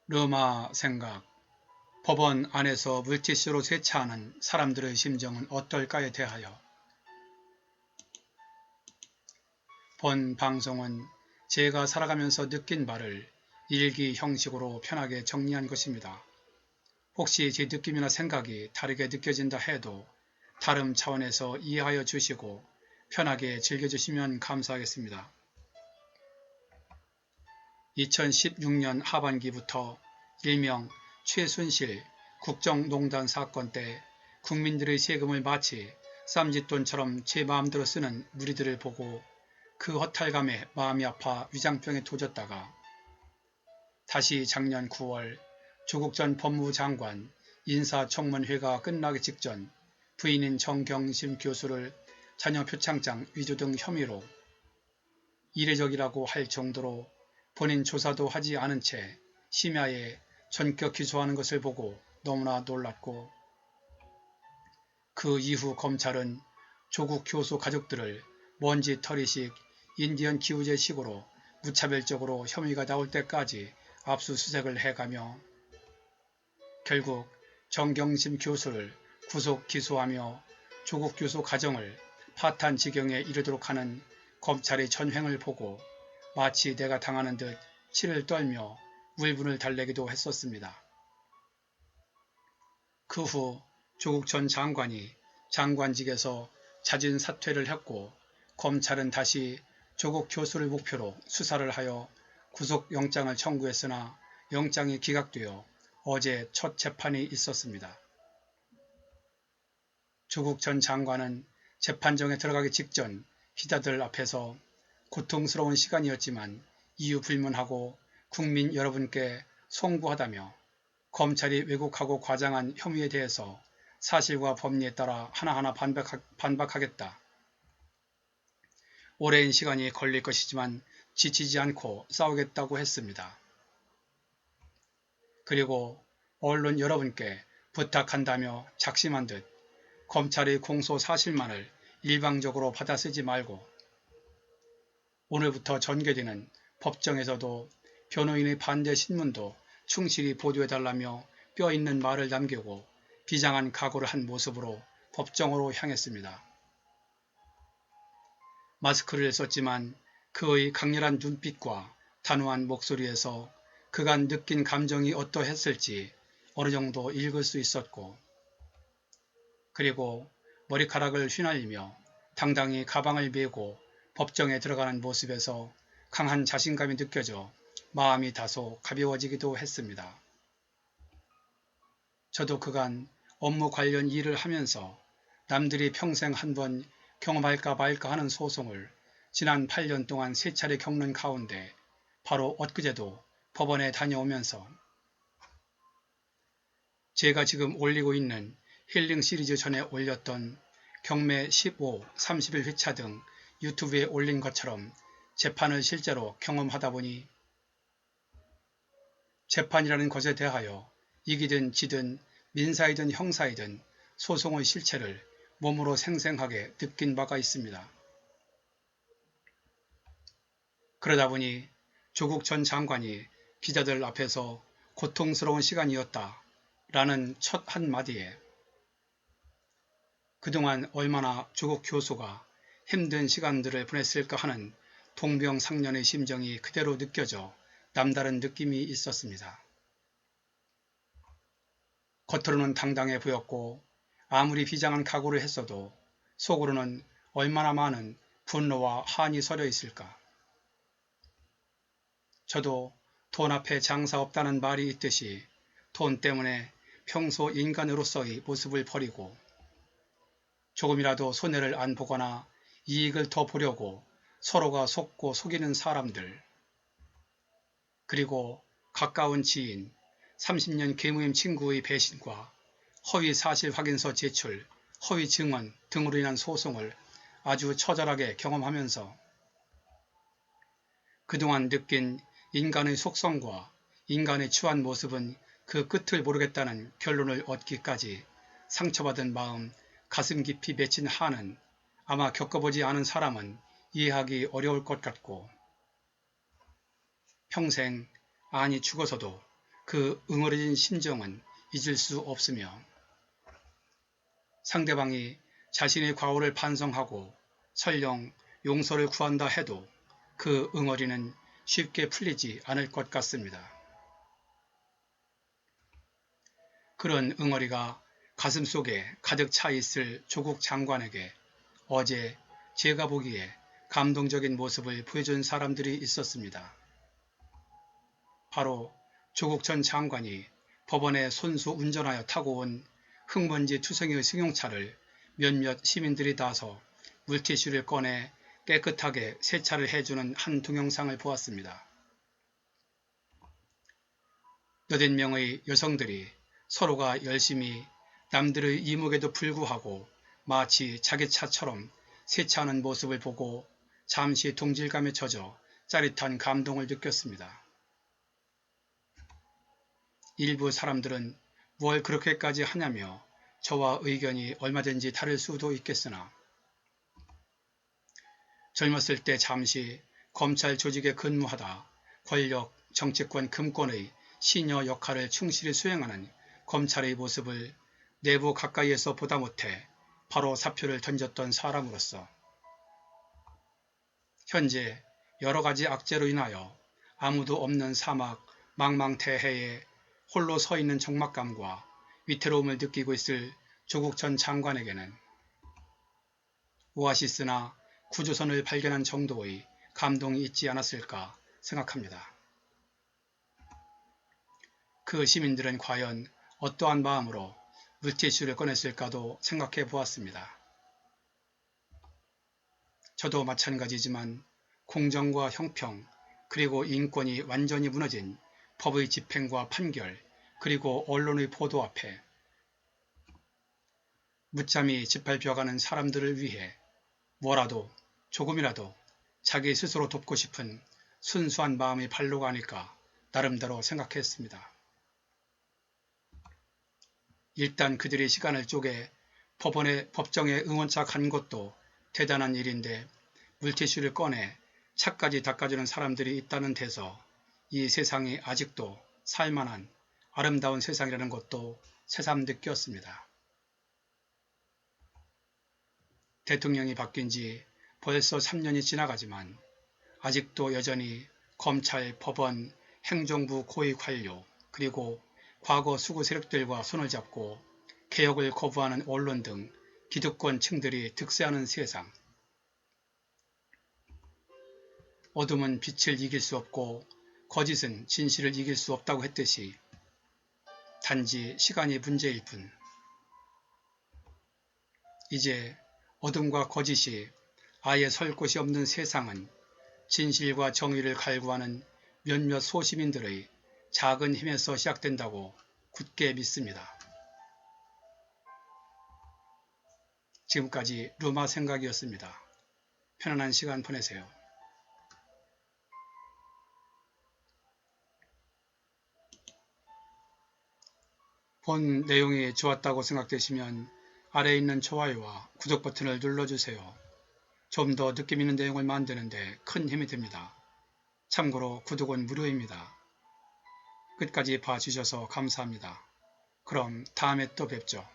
르마 생각. 법원 안에서 물티슈로 세차하는 사람들의 심정은 어떨까에 대하여. 본 방송은 제가 살아가면서 느낀 바를 일기 형식으로 편하게 정리한 것입니다. 혹시 제 느낌이나 생각이 다르게 느껴진다 해도 다름 차원에서 이해하여 주시고 편하게 즐겨주시면 감사하겠습니다. 2016년 하반기부터 일명 최순실 국정농단 사건 때 국민들의 세금을 마치 쌈짓돈처럼 제 마음대로 쓰는 무리들을 보고 그 허탈감에 마음이 아파 위장병에 도졌다가 다시 작년 9월 조국 전 법무부 장관 인사청문회가 끝나기 직전 부인인 정경심 교수를 자녀 표창장 위조 등 혐의로 이례적이라고 할 정도로 본인 조사도 하지 않은 채 심야에 전격 기소하는 것을 보고 너무나 놀랐고, 그 이후 검찰은 조국 교수 가족들을 먼지털이식 인디언 기우제식으로 무차별적으로 혐의가 나올 때까지 압수수색을 해가며 결국 정경심 교수를 구속 기소하며 조국 교수 가정을 파탄 지경에 이르도록 하는 검찰의 전횡을 보고 마치 내가 당하는 듯 치를 떨며 울분을 달래기도 했었습니다. 그 후 조국 전 장관이 장관직에서 자진 사퇴를 했고 검찰은 다시 조국 교수를 목표로 수사를 하여 구속영장을 청구했으나 영장이 기각되어 어제 첫 재판이 있었습니다. 조국 전 장관은 재판정에 들어가기 직전 기자들 앞에서 고통스러운 시간이었지만 이유 불문하고 국민 여러분께 송구하다며 검찰이 왜곡하고 과장한 혐의에 대해서 사실과 법리에 따라 하나하나 반박하겠다. 오랜 시간이 걸릴 것이지만 지치지 않고 싸우겠다고 했습니다. 그리고 언론 여러분께 부탁한다며 작심한 듯 검찰의 공소 사실만을 일방적으로 받아쓰지 말고 오늘부터 전개되는 법정에서도 변호인의 반대 신문도 충실히 보도해달라며 뼈있는 말을 남기고 비장한 각오를 한 모습으로 법정으로 향했습니다. 마스크를 썼지만 그의 강렬한 눈빛과 단호한 목소리에서 그간 느낀 감정이 어떠했을지 어느 정도 읽을 수 있었고, 그리고 머리카락을 휘날리며 당당히 가방을 메고 법정에 들어가는 모습에서 강한 자신감이 느껴져 마음이 다소 가벼워지기도 했습니다. 저도 그간 업무 관련 일을 하면서 남들이 평생 한 번 경험할까 말까 하는 소송을 지난 8년 동안 3차례 겪는 가운데 바로 엊그제도 법원에 다녀오면서 제가 지금 올리고 있는 힐링 시리즈 전에 올렸던 경매 15, 31회차 등 유튜브에 올린 것처럼 재판을 실제로 경험하다 보니 재판이라는 것에 대하여 이기든 지든 민사이든 형사이든 소송의 실체를 몸으로 생생하게 느낀 바가 있습니다. 그러다 보니 조국 전 장관이 기자들 앞에서 고통스러운 시간이었다 라는 첫 한마디에 그동안 얼마나 조국 교수가 힘든 시간들을 보냈을까 하는 동병상련의 심정이 그대로 느껴져 남다른 느낌이 있었습니다. 겉으로는 당당해 보였고 아무리 비장한 각오를 했어도 속으로는 얼마나 많은 분노와 한이 서려 있을까. 저도 돈 앞에 장사 없다는 말이 있듯이 돈 때문에 평소 인간으로서의 모습을 버리고 조금이라도 손해를 안 보거나 이익을 더 보려고 서로가 속고 속이는 사람들, 그리고 가까운 지인, 30년 계무임 친구의 배신과 허위 사실 확인서 제출, 허위 증언 등으로 인한 소송을 아주 처절하게 경험하면서 그동안 느낀 인간의 속성과 인간의 추한 모습은 그 끝을 모르겠다는 결론을 얻기까지 상처받은 마음, 가슴 깊이 맺힌 한은 아마 겪어보지 않은 사람은 이해하기 어려울 것 같고 평생, 아니 죽어서도 그 응어려진 심정은 잊을 수 없으며 상대방이 자신의 과오를 반성하고 설령 용서를 구한다 해도 그 응어리는 쉽게 풀리지 않을 것 같습니다. 그런 응어리가 가슴속에 가득 차 있을 조국 장관에게 어제 제가 보기에 감동적인 모습을 보여준 사람들이 있었습니다. 바로 조국 전 장관이 법원에 손수 운전하여 타고 온 흙먼지 투성이의 승용차를 몇몇 시민들이 나서 물티슈를 꺼내 깨끗하게 세차를 해주는 한 동영상을 보았습니다. 여덟 명의 여성들이 서로가 열심히 남들의 이목에도 불구하고 마치 자기 차처럼 세차하는 모습을 보고 잠시 동질감에 젖어 짜릿한 감동을 느꼈습니다. 일부 사람들은 뭘 그렇게까지 하냐며 저와 의견이 얼마든지 다를 수도 있겠으나 젊었을 때 잠시 검찰 조직에 근무하다 권력, 정치권 금권의 시녀 역할을 충실히 수행하는 검찰의 모습을 내부 가까이에서 보다 못해 바로 사표를 던졌던 사람으로서 현재 여러 가지 악재로 인하여 아무도 없는 사막 망망대해에 홀로 서 있는 적막감과 위태로움을 느끼고 있을 조국 전 장관에게는 오아시스나 구조선을 발견한 정도의 감동이 있지 않았을까 생각합니다. 그 시민들은 과연 어떠한 마음으로 물티슈를 꺼냈을까도 생각해 보았습니다. 저도 마찬가지지만 공정과 형평 그리고 인권이 완전히 무너진 법의 집행과 판결 그리고 언론의 보도 앞에 무참히 짓밟혀가는 사람들을 위해 뭐라도 조금이라도 자기 스스로 돕고 싶은 순수한 마음의 발로가 아닐까 나름대로 생각했습니다. 일단 그들의 시간을 쪼개 법정에 응원차 간 것도 대단한 일인데 물티슈를 꺼내 차까지 닦아주는 사람들이 있다는 데서 이 세상이 아직도 살만한 아름다운 세상이라는 것도 새삼 느꼈습니다. 대통령이 바뀐 지 벌써 3년이 지나가지만 아직도 여전히 검찰, 법원, 행정부 고위 관료 그리고 과거 수구 세력들과 손을 잡고 개혁을 거부하는 언론 등 기득권층들이 득세하는 세상. 어둠은 빛을 이길 수 없고 거짓은 진실을 이길 수 없다고 했듯이 단지 시간이 문제일 뿐. 이제 어둠과 거짓이 아예 설 곳이 없는 세상은 진실과 정의를 갈구하는 몇몇 소시민들의 작은 힘에서 시작된다고 굳게 믿습니다. 지금까지 루마 생각이었습니다. 편안한 시간 보내세요. 본 내용이 좋았다고 생각되시면 아래에 있는 좋아요와 구독 버튼을 눌러주세요. 좀 더 느낌 있는 내용을 만드는데 큰 힘이 됩니다. 참고로 구독은 무료입니다. 끝까지 봐주셔서 감사합니다. 그럼 다음에 또 뵙죠.